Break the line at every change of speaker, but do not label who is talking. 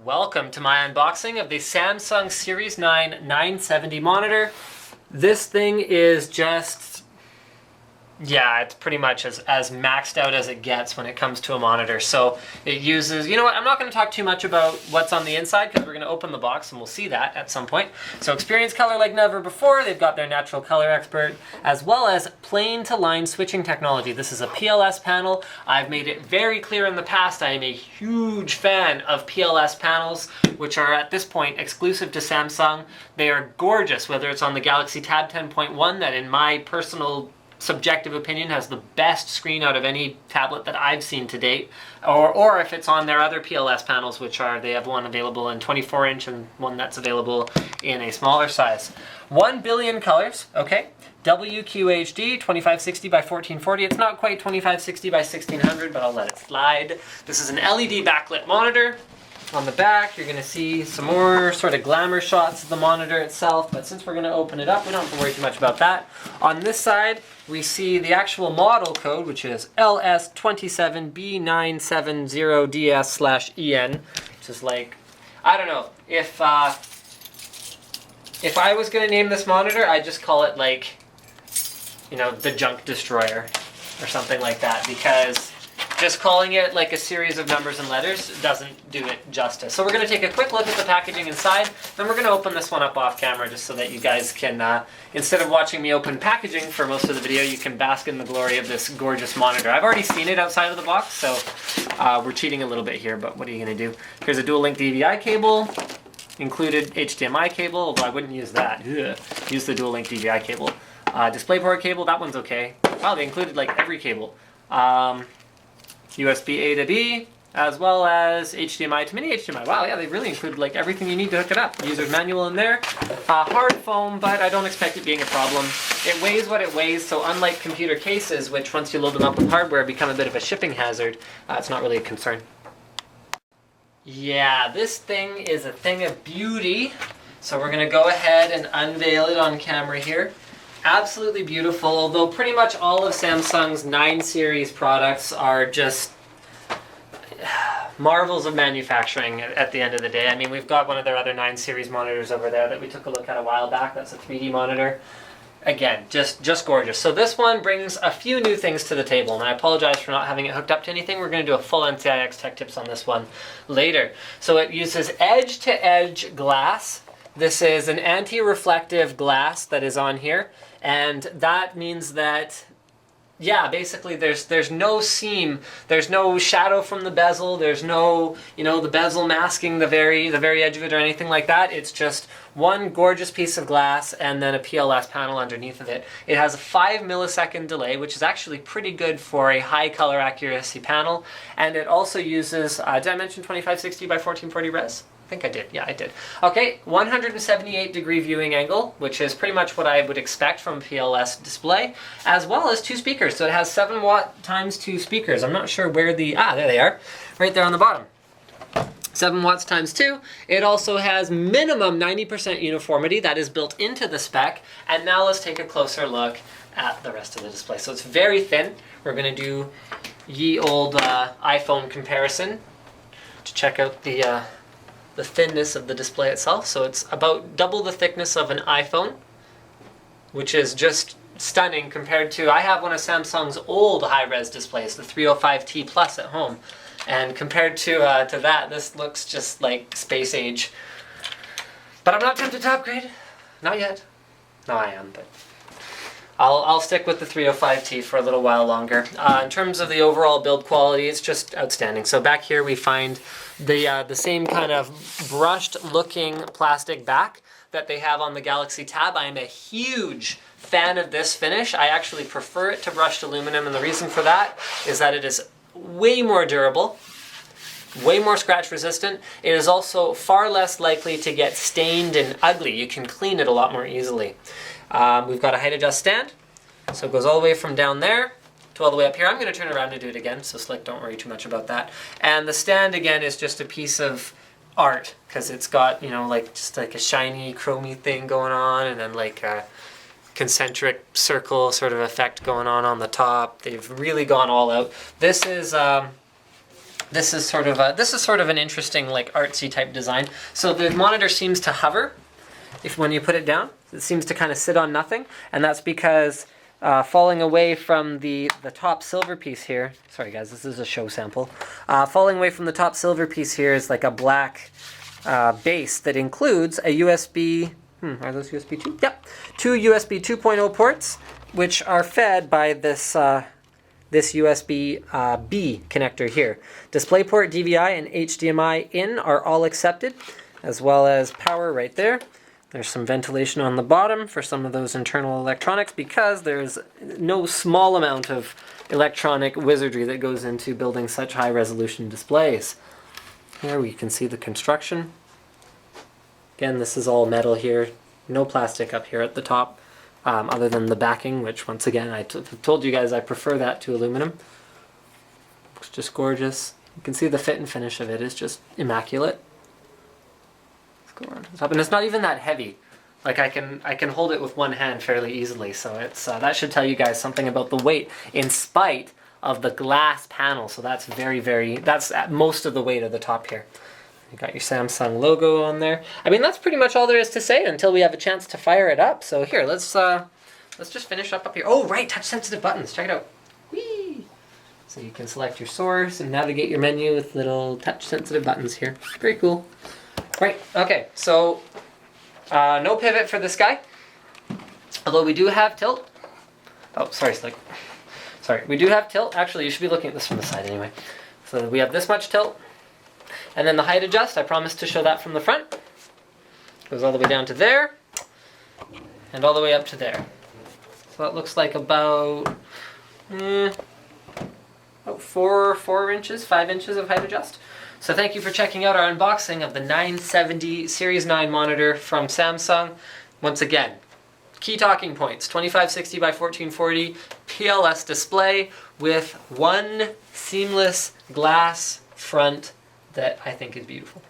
Welcome to my unboxing of the Samsung Series 9 970 monitor. This thing is just, yeah, it's pretty much as maxed out as it gets when it comes to a monitor. So it uses, you know what, I'm not going to talk too much about what's on the inside because we're going to open the box and we'll see that at some point. So experience color like never before. They've got their natural color expert as well as plane to line switching technology. This is a PLS panel. I've made it very clear in the past I am a huge fan of PLS panels, which are at this point exclusive to Samsung. They are gorgeous, whether it's on the Galaxy Tab 10.1 that in my personal subjective opinion has the best screen out of any tablet that I've seen to date, or if it's on their other PLS panels, which are, they have one available in 24-inch and one that's available in a smaller size. 1 billion colors, okay. WQHD 2560 by 1440. It's not quite 2560 by 1600, but I'll let it slide. This is an LED backlit monitor. On the back, you're going to see some more sort of glamour shots of the monitor itself, but since we're going to open it up, we don't have to worry too much about that. On this side, we see the actual model code, which is LS27B970DS/EN, which is like, I don't know, if I was going to name this monitor, I'd just call it like, you know, the Junk Destroyer or something like that, because just calling it like a series of numbers and letters doesn't do it justice. So we're going to take a quick look at the packaging inside, then we're going to open this one up off camera just so that you guys can, instead of watching me open packaging for most of the video, you can bask in the glory of this gorgeous monitor. I've already seen it outside of the box, so we're cheating a little bit here, but what are you going to do? Here's a dual link DVI cable, included HDMI cable, although I wouldn't use that. Ugh. Use the dual link DVI cable. DisplayPort cable, that one's okay. Wow, they included like every cable. USB A to B, as well as HDMI to mini HDMI. Wow, yeah, they really included like everything you need to hook it up. User's manual in there. Hard foam, but I don't expect it being a problem. It weighs what it weighs, so unlike computer cases, which once you load them up with hardware become a bit of a shipping hazard, it's not really a concern. Yeah, this thing is a thing of beauty. So we're going to go ahead and unveil it on camera here. Absolutely beautiful, although pretty much all of Samsung's 9 series products are just marvels of manufacturing at the end of the day. I mean, we've got one of their other 9 series monitors over there that we took a look at a while back. That's a 3D monitor. Again, just gorgeous. So this one brings a few new things to the table, and I apologize for not having it hooked up to anything. We're going to do a full NCIX tech tips on this one later. So it uses edge-to-edge glass. This is an anti-reflective glass that is on here, and that means that, yeah, basically there's no seam, there's no shadow from the bezel, there's no, you know, the bezel masking the very edge of it or anything like that. It's just one gorgeous piece of glass and then a PLS panel underneath of it. It has a 5 millisecond delay, which is actually pretty good for a high color accuracy panel, and it also uses, did I mention 2560 by 1440 res? I think I did. Yeah, I did. Okay, 178 degree viewing angle, which is pretty much what I would expect from a PLS display, as well as 2 speakers. So it has 7 watt times 2 speakers. I'm not sure where the, there they are, right there on the bottom. 7 watts times 2. It also has minimum 90% uniformity that is built into the spec. And now let's take a closer look at the rest of the display. So it's very thin. We're going to do ye old iPhone comparison to check out the thinness of the display itself. So it's about double the thickness of an iPhone, which is just stunning compared to, I have one of Samsung's old high-res displays, the 305T Plus at home, and compared to that, this looks just like space age. But I'm not tempted to upgrade. Not yet. No, I am, but I'll stick with the 305T for a little while longer. In terms of the overall build quality, it's just outstanding. So back here we find the same kind of brushed looking plastic back that they have on the Galaxy Tab. I am a huge fan of this finish. I actually prefer it to brushed aluminum, and the reason for that is that it is way more durable, way more scratch resistant. It is also far less likely to get stained and ugly. You can clean it a lot more easily. We've got a height adjust stand, so it goes all the way from down there to all the way up here. I'm going to turn around and do it again, so Slick, don't worry too much about that. And the stand, again, is just a piece of art, because it's got, you know, like just like a shiny, chromy thing going on, and then like a concentric circle sort of effect going on the top. They've really gone all out. This is This is sort of an interesting, like, artsy type design. So the monitor seems to hover when you put it down. It seems to kind of sit on nothing, and that's because falling away from the top silver piece here, sorry guys, this is a show sample, falling away from the top silver piece here is like a black base that includes a USB, are those USB 2? Yep, 2 USB 2.0 ports, which are fed by this this USB B connector here. DisplayPort, DVI, and HDMI in are all accepted, as well as power right there. There's some ventilation on the bottom for some of those internal electronics, because there's no small amount of electronic wizardry that goes into building such high resolution displays. Here we can see the construction. Again, this is all metal here, no plastic up here at the top, other than the backing, which once again I told you guys I prefer that to aluminum. Looks just gorgeous. You can see the fit and finish of it is just immaculate. And it's not even that heavy. Like I can hold it with one hand fairly easily, so it's that should tell you guys something about the weight, in spite of the glass panel. So that's that's at most of the weight of the top here. You got your Samsung logo on there. I mean, that's pretty much all there is to say until we have a chance to fire it up. So here, let's just finish up here. Oh right, touch sensitive buttons. Check it out. Whee! So you can select your source and navigate your menu with little touch sensitive buttons here. Very cool. Right, okay, so no pivot for this guy, although we do have tilt. Oh, sorry, Slick. Sorry, we do have tilt. Actually, you should be looking at this from the side anyway. So we have this much tilt, and then the height adjust, I promised to show that from the front. Goes all the way down to there, and all the way up to there. So that looks like about 4 inches, 5 inches of height adjust. So thank you for checking out our unboxing of the 970 Series 9 monitor from Samsung. Once again, key talking points: 2560x1440 PLS display with one seamless glass front that I think is beautiful.